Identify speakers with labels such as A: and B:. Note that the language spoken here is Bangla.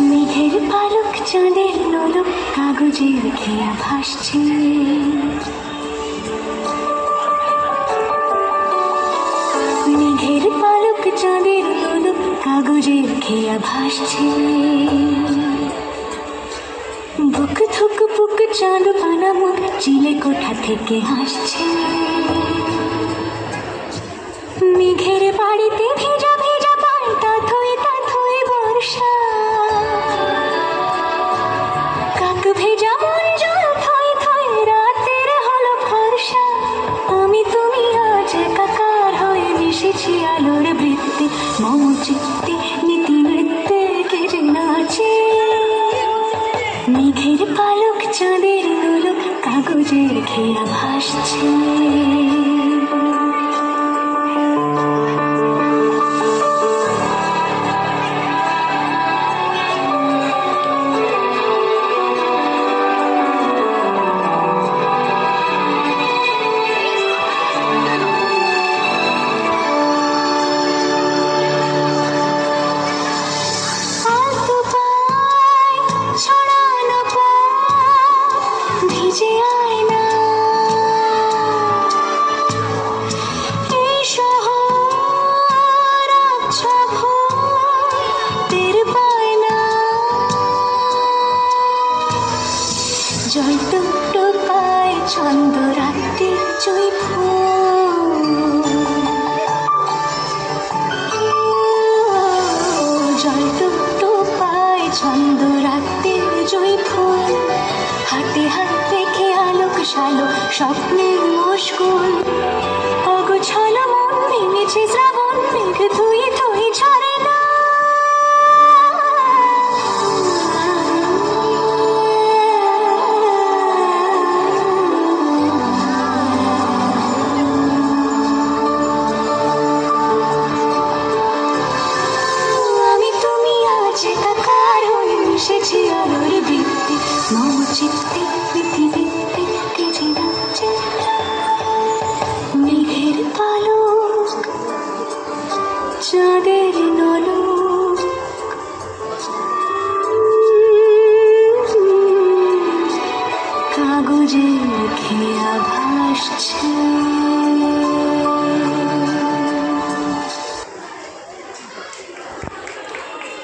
A: মেঘের পালক চাঁদের নোলক কাগজের খেয়া ভাসছে। মেঘের পালক চাঁদের নোলক কাগজের খেয়া ভাসছে। বুক থুক বুক চাঁদ পানা মুখ চিলে কোঠা থেকে হাসছে। মেঘের বাড়িতে ভেজা ভেজা পায় তাথই তাথই বর্ষা। কাক ভেজা মন জল থই থই রাতের হলো ফর্সা। আমি তুমি আজ একাকার হয়ে মিশেছি আলোর বৃত্তে। মম চিত্তে নীতি নৃত্যে কে যে নাচে। মেঘের পালক চাঁদের নোলক কাগজের খেয়া ভাসছে। ভিজে আয়না এই শহর আচ্ছা ভোর পায় না। জল টুকটো পায় ছন্দ রাতে জয় ফুল। জল টুকটো পায় ছন্দ রাতে জয় ফুল। হাতে হাত রেখে আলোক শালো স্বপ্নের মুশকুল। অগোছালো মন ভেঙেছে শ্রাবণ মেঘ ধুয়ে ধুয়ে ঝরে না। আমি তুমি আজ একাকার হয়ে মিশেছি আলোর বৃত্তে। মম চিত্তে পৃথিবীতে কে যে নাচে। মেঘের পালক চাঁদের নলক